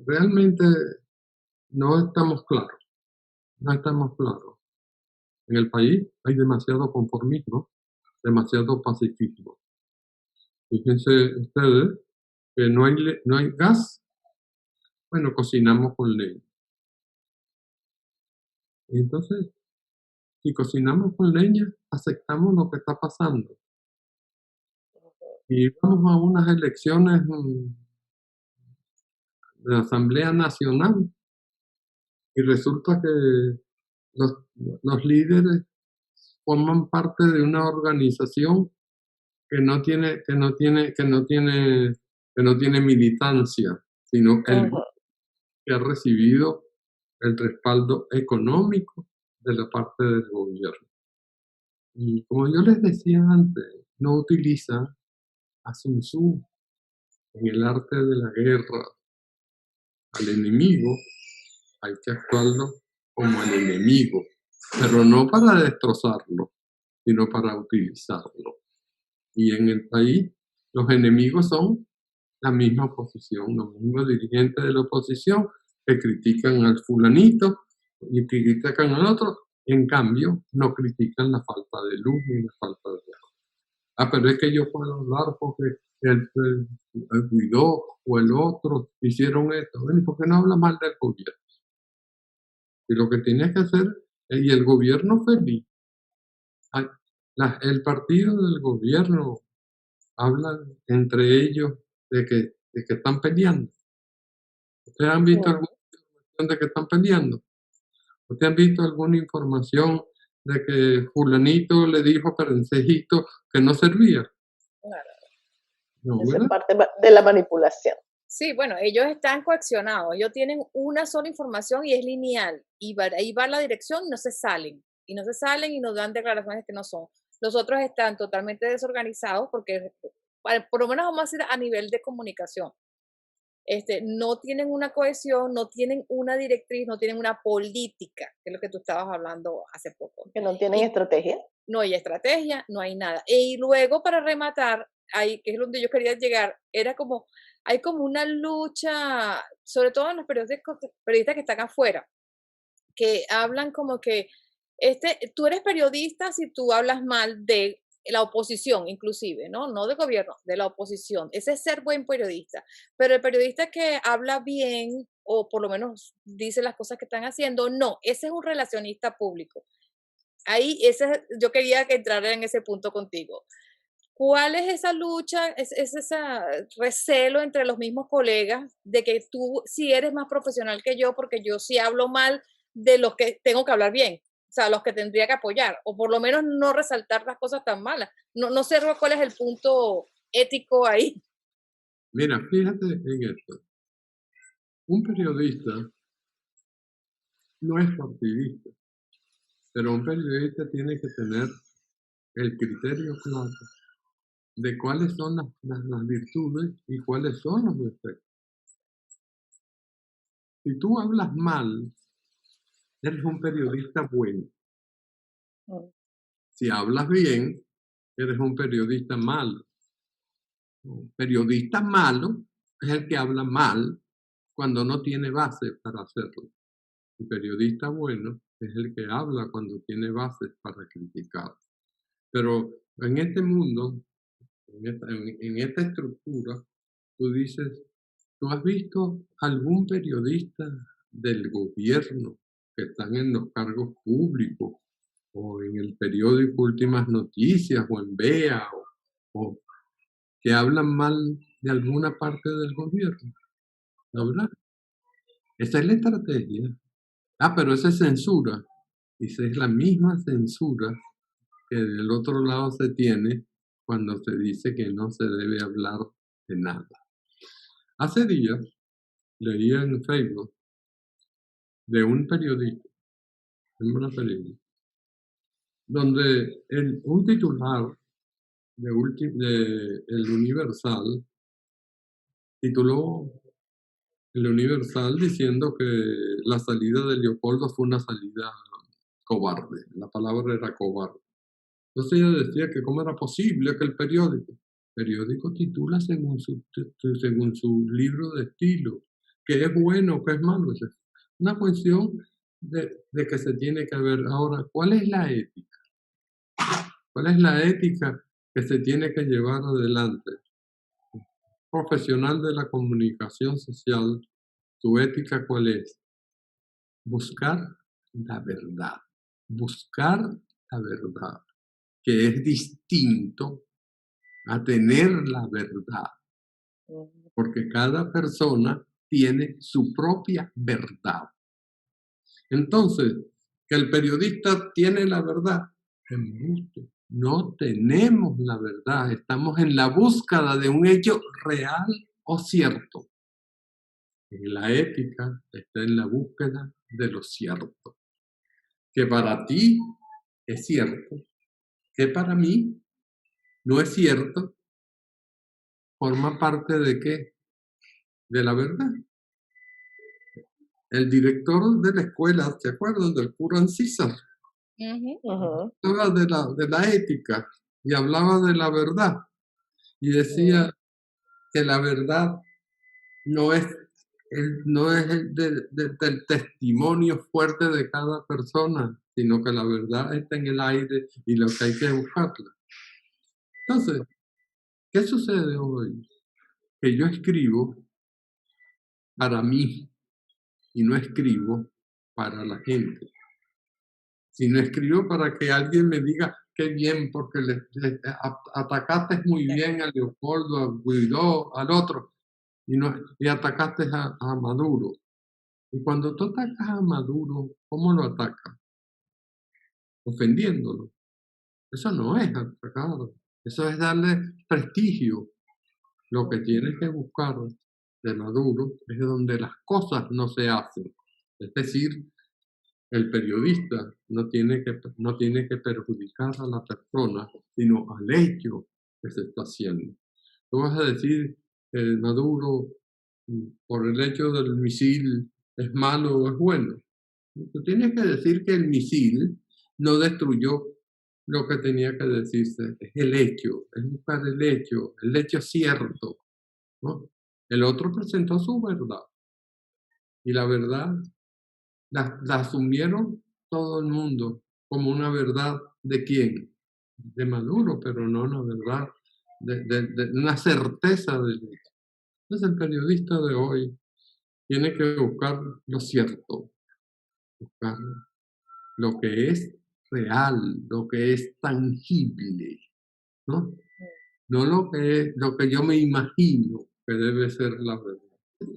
[SPEAKER 2] realmente no estamos claros, no estamos claros. En el país hay demasiado conformismo, demasiado pacifismo. Fíjense ustedes que no hay gas, bueno, cocinamos con leña. Y entonces, si cocinamos con leña, aceptamos lo que está pasando. Y vamos a unas elecciones de la Asamblea Nacional y resulta que los, los líderes forman parte de una organización que no tiene militancia, sino el que ha recibido el respaldo económico de la parte del gobierno. Y como yo les decía antes, no utilizan a Sun Tzu en el arte de la guerra. Al enemigo hay que actuarlo como al enemigo, pero no para destrozarlo, sino para utilizarlo. Y en el país los enemigos son la misma oposición, los mismos dirigentes de la oposición que critican al fulanito y critican al otro, en cambio no critican la falta de luz ni la falta de agua. Pero es que yo puedo hablar porque el Guaidó o el otro hicieron esto. Bueno, ¿por qué no habla mal del gobierno? Y lo que tienes que hacer, y el gobierno feliz, el partido del gobierno hablan entre ellos de que están peleando. ¿Ustedes han visto alguna información de que están peleando? ¿Ustedes han visto alguna información de que fulanito le dijo a Perencejito que no servía?
[SPEAKER 1] No, esa es parte de la manipulación.
[SPEAKER 3] Sí, bueno, ellos están coaccionados, ellos tienen una sola información y es lineal, y ahí va la dirección y no se salen, y nos dan declaraciones que no son. Los otros están totalmente desorganizados porque, por lo menos vamos a decir a nivel de comunicación, no tienen una cohesión, no tienen una directriz, no tienen una política, que es lo que tú estabas hablando hace poco.
[SPEAKER 1] Que no tienen estrategia.
[SPEAKER 3] No hay estrategia, no hay nada. Y luego, para rematar, ahí, que es donde yo quería llegar, hay como una lucha, sobre todo en los periodistas que están afuera, que hablan como que tú eres periodista si tú hablas mal de la oposición, inclusive, ¿no? No del gobierno, de la oposición. Ese es ser buen periodista. Pero el periodista que habla bien, o por lo menos dice las cosas que están haciendo, no, ese es un relacionista público. Ahí, yo quería que entrara en ese punto contigo. ¿Cuál es esa lucha, es ese recelo entre los mismos colegas de que tú sí eres más profesional que yo porque yo sí hablo mal de los que tengo que hablar bien? O sea, los que tendría que apoyar, o por lo menos no resaltar las cosas tan malas. No sé cuál es el punto ético ahí.
[SPEAKER 2] Mira, fíjate en esto. Un periodista no es partidista, pero un periodista tiene que tener el criterio claro de cuáles son las virtudes y cuáles son los defectos. Si tú hablas mal, eres un periodista bueno. Si hablas bien, eres un periodista malo. Un periodista malo es el que habla mal cuando no tiene base para hacerlo. El periodista bueno es el que habla cuando tiene bases para criticar. Pero en este mundo, en esta estructura, tú dices, ¿tú has visto algún periodista del gobierno que están en los cargos públicos o en el periódico Últimas Noticias o en BEA o que hablan mal de alguna parte del gobierno? ¿No hablan? Esa es la estrategia. Pero esa es censura. Esa es la misma censura que del otro lado se tiene cuando se dice que no se debe hablar de nada. Hace días leía en Facebook de un periodista, donde un titular de El Universal tituló El Universal diciendo que la salida de Leopoldo fue una salida cobarde. La palabra era cobarde. Entonces ella decía que cómo era posible que el periódico periódico titula según su libro de estilo, qué es bueno, qué es malo. Es una cuestión de que se tiene que ver. Ahora, ¿cuál es la ética? ¿Cuál es la ética que se tiene que llevar adelante? Profesional de la comunicación social, ¿tu ética cuál es? Buscar la verdad. Buscar la verdad, que es distinto a tener la verdad, porque cada persona tiene su propia verdad. Entonces, que el periodista tiene la verdad, embuste. No tenemos la verdad, estamos en la búsqueda de un hecho real o cierto. La ética está en la búsqueda de lo cierto, que para ti es cierto, que para mí no es cierto, forma parte de ¿qué? De la verdad. El director de la escuela, ¿se acuerdan del cura Ancísar? Hablaba de la ética y hablaba de la verdad y decía que la verdad no es del testimonio fuerte de cada persona, sino que la verdad está en el aire y lo que hay que buscarla. Entonces, ¿qué sucede hoy? Que yo escribo para mí y no escribo para la gente, sino escribo para que alguien me diga qué bien, porque atacaste muy bien a Leopoldo, a Guaidó, al otro, y atacaste a Maduro. Y cuando tú atacas a Maduro, ¿cómo lo atacas? Ofendiéndolo. Eso no es atacar, eso es darle prestigio. Lo que tienes que buscar de Maduro es donde las cosas no se hacen. Es decir, el periodista no tiene que perjudicar a la persona, sino al hecho que se está haciendo. Tú vas a decir que Maduro, por el hecho del misil, es malo o es bueno. Tú tienes que decir que el misil no destruyó lo que tenía que decirse. Es el hecho, es buscar el hecho cierto, ¿no? El otro presentó su verdad. Y la verdad la asumieron todo el mundo como una verdad ¿de quién? De Maduro, pero no una verdad, de una certeza del hecho. Entonces el periodista de hoy tiene que buscar lo cierto, buscar lo que es real, lo que es tangible, ¿no? No lo que yo me imagino que debe ser la verdad.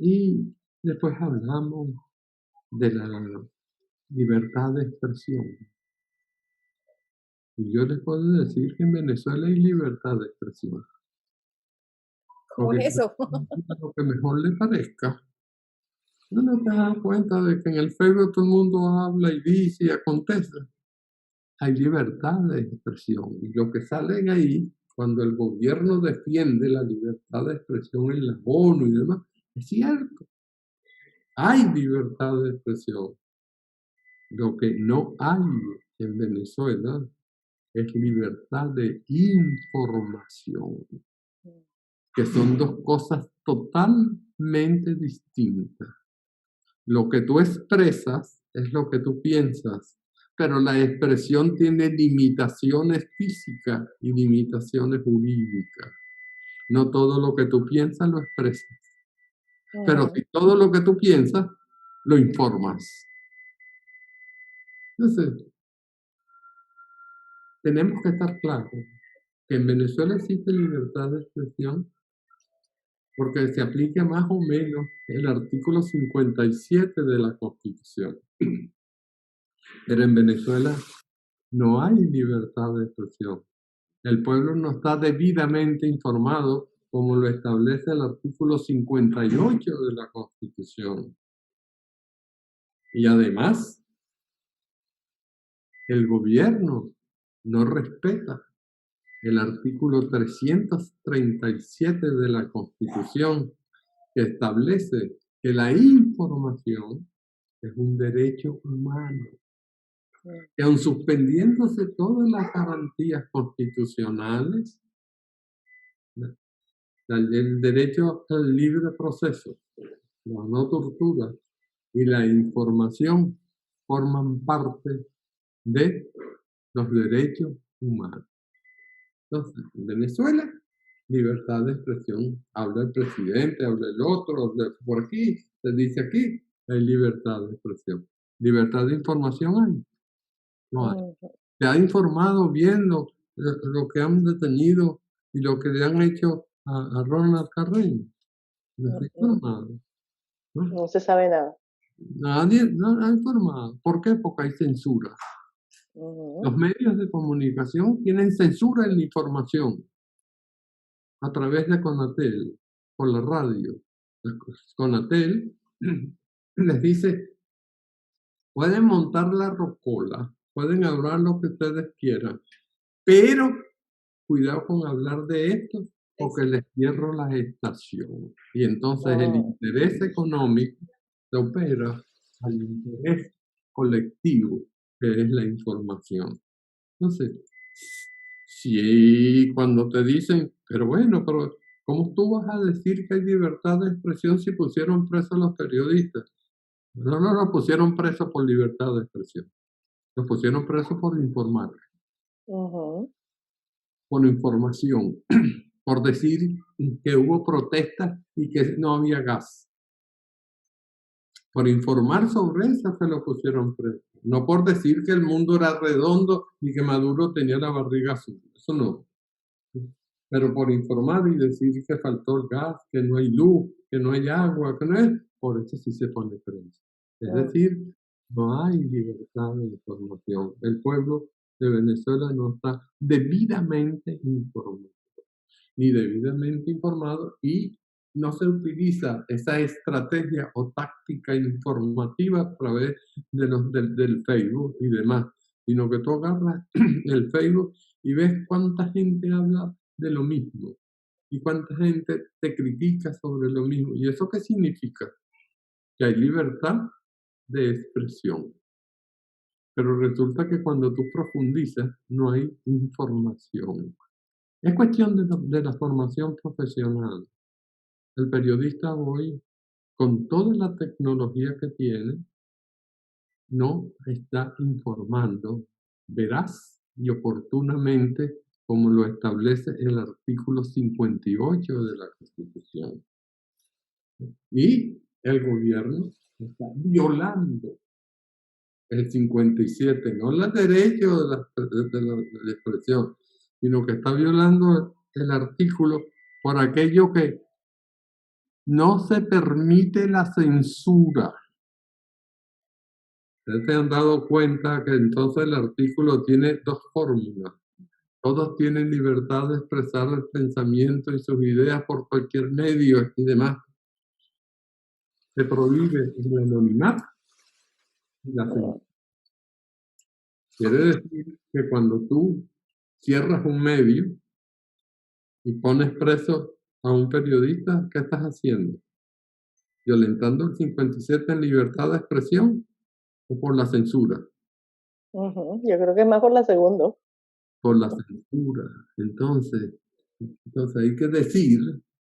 [SPEAKER 2] Y después hablamos de la libertad de expresión. Y yo les puedo decir que en Venezuela hay libertad de expresión.
[SPEAKER 3] ¿Cómo es eso?
[SPEAKER 2] Lo que mejor le parezca. Uno te da cuenta de que en el Facebook todo el mundo habla y dice y acontece. Hay libertad de expresión. Y lo que sale ahí, cuando el gobierno defiende la libertad de expresión en la ONU y demás, es cierto. Hay libertad de expresión. Lo que no hay en Venezuela es libertad de información, que son dos cosas totalmente distintas. Lo que tú expresas es lo que tú piensas, pero la expresión tiene limitaciones físicas y limitaciones jurídicas. No todo lo que tú piensas lo expresas, pero si todo lo que tú piensas lo informas. Entonces, tenemos que estar claros que en Venezuela existe libertad de expresión porque se aplica más o menos el artículo 57 de la Constitución. Pero en Venezuela no hay libertad de expresión. El pueblo no está debidamente informado como lo establece el artículo 58 de la Constitución. Y además, el gobierno no respeta el artículo 337 de la Constitución, que establece que la información es un derecho humano, que aun suspendiéndose todas las garantías constitucionales, El derecho al libre proceso, la no tortura y la información forman parte de los derechos humanos. Entonces, en Venezuela, libertad de expresión, habla el presidente, habla el otro, habla por aquí, se dice aquí, hay libertad de expresión. Libertad de información hay, no hay. Se ha informado bien lo que han detenido y lo que le han hecho a Ronald Carreño. No se ha informado, ¿no?
[SPEAKER 1] No se sabe nada.
[SPEAKER 2] Nadie no ha informado. ¿Por qué? Porque hay censura. Los medios de comunicación tienen censura en la información a través de Conatel, por la radio. Conatel les dice, pueden montar la rocola, pueden hablar lo que ustedes quieran, pero cuidado con hablar de esto porque les cierro la estación. Y entonces el interés económico se opera al interés colectivo, que es la información. Entonces, si cuando te dicen, pero bueno, pero ¿cómo tú vas a decir que hay libertad de expresión si pusieron presos a los periodistas? No los pusieron presos por libertad de expresión. Los pusieron presos por informar, por información, por decir que hubo protestas y que no había gas. Por informar sobre eso se lo pusieron preso. No por decir que el mundo era redondo y que Maduro tenía la barriga azul. Eso no. Pero por informar y decir que faltó el gas, que no hay luz, que no hay agua, que no es, por eso sí se pone preso. Es decir, no hay libertad de información. El pueblo de Venezuela no está debidamente informado, ni debidamente informado, y no se utiliza esa estrategia o táctica informativa a través de del Facebook y demás, sino que tú agarras el Facebook y ves cuánta gente habla de lo mismo y cuánta gente te critica sobre lo mismo. ¿Y eso qué significa? Que hay libertad de expresión. Pero resulta que cuando tú profundizas no hay información. Es cuestión de la formación profesional. El periodista hoy, con toda la tecnología que tiene, no está informando veraz y oportunamente como lo establece el artículo 58 de la Constitución. Y el gobierno está violando el 57, no el derecho de la expresión, sino que está violando el artículo por aquello que no se permite la censura. Ustedes se han dado cuenta que entonces el artículo tiene dos fórmulas. Todos tienen libertad de expresar el pensamiento y sus ideas por cualquier medio y demás. Se prohíbe el anonimato y la censura. Quiere decir que cuando tú cierras un medio y pones preso a un periodista, ¿qué estás haciendo? ¿Violentando el 57 en libertad de expresión o por la censura?
[SPEAKER 1] Yo creo que es más por la segunda.
[SPEAKER 2] Por la censura. Entonces hay que decir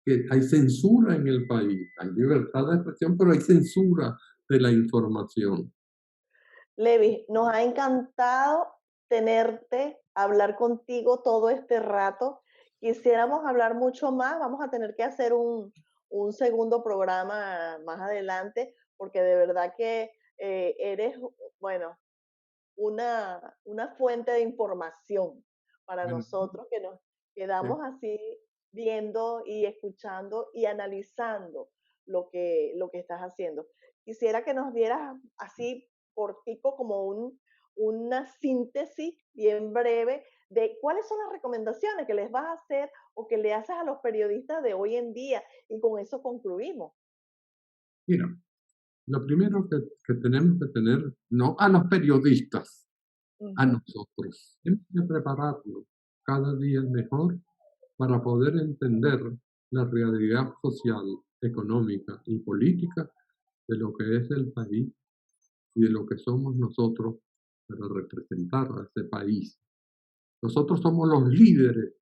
[SPEAKER 2] que hay censura en el país. Hay libertad de expresión, pero hay censura de la información.
[SPEAKER 1] Levi, nos ha encantado tenerte, hablar contigo todo este rato. Quisiéramos hablar mucho más, vamos a tener que hacer un segundo programa más adelante, porque de verdad que eres, bueno, una fuente de información para
[SPEAKER 2] Bueno,
[SPEAKER 1] nosotros que nos quedamos así viendo y escuchando y analizando lo que estás haciendo. Quisiera que nos dieras así cortico como una síntesis bien breve de cuáles son las recomendaciones que les vas a hacer o que le haces a los periodistas de hoy en día, y con eso concluimos.
[SPEAKER 2] mira, lo primero que tenemos que tener, no a los periodistas, a nosotros, tenemos que prepararnos cada día mejor para poder entender la realidad social, económica y política de lo que es el país y de lo que somos nosotros para representar a ese país. Nosotros somos los líderes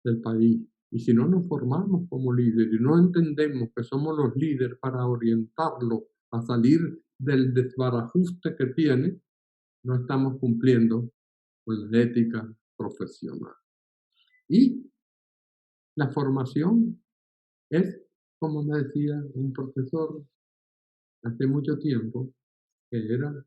[SPEAKER 2] del país. Y si no nos formamos como líderes y no entendemos que somos los líderes para orientarlo a salir del desbarajuste que tiene, no estamos cumpliendo con la ética profesional. Y la formación es, como me decía un profesor hace mucho tiempo, que era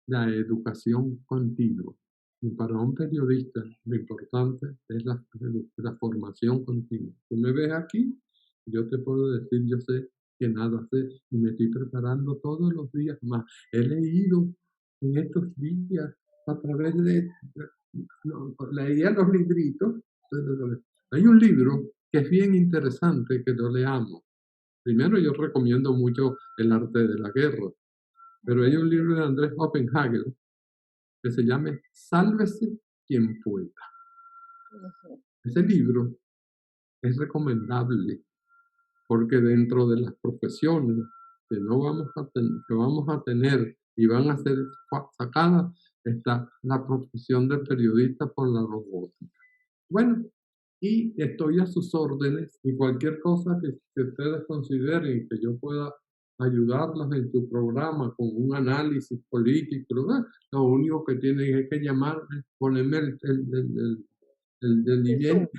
[SPEAKER 2] la educación continua. Y para un periodista lo importante es la formación continua. Tú me ves aquí, yo te puedo decir, yo sé que nada sé y me estoy preparando todos los días más. He leído en estos días a través de, leía los libritos. Hay un libro que es bien interesante que lo leamos. Primero yo recomiendo mucho El arte de la guerra, pero hay un libro de Andrés Oppenheimer que se llama Sálvese quien pueda. Ese libro es recomendable porque dentro de las profesiones que vamos a tener y van a ser sacadas está la profesión de periodista por la robótica. Bueno, y estoy a sus órdenes y cualquier cosa que ustedes consideren que yo pueda ayudarlas en su programa con un análisis político, ¿verdad? Lo único que tienen es que llamarme, ponerme el link.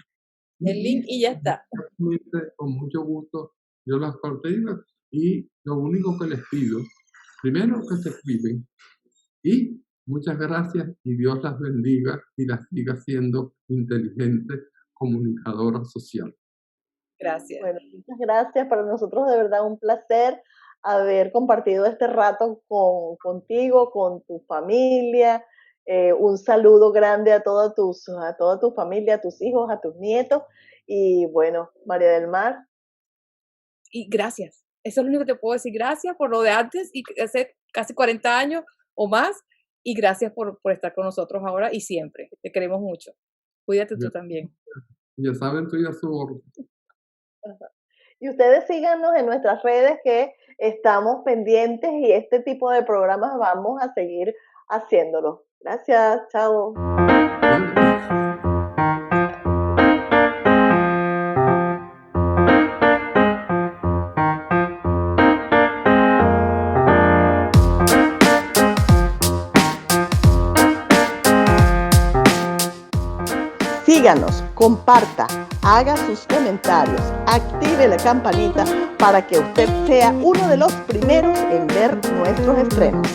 [SPEAKER 3] El link y ya está.
[SPEAKER 2] Con mucho gusto yo las partillo y lo único que les pido, primero que se cuiden y muchas gracias y Dios las bendiga y las siga siendo inteligentes comunicadora social.
[SPEAKER 3] Gracias.
[SPEAKER 1] Bueno, muchas gracias. Para nosotros de verdad un placer haber compartido este rato contigo, con tu familia. Un saludo grande a toda tu familia, a tus hijos, a tus nietos. Y bueno, María del Mar.
[SPEAKER 3] Y gracias. Eso es lo único que te puedo decir. Gracias por lo de antes y hace casi 40 años o más. Y gracias por estar con nosotros ahora y siempre. Te queremos mucho. Cuídate tú también.
[SPEAKER 2] Ya saben, estoy a su orden.
[SPEAKER 1] Y ustedes síganos en nuestras redes que estamos pendientes y este tipo de programas vamos a seguir haciéndolo. Gracias, chao. Síganos, comparta, haga sus comentarios, active la campanita para que usted sea uno de los primeros en ver nuestros estrenos.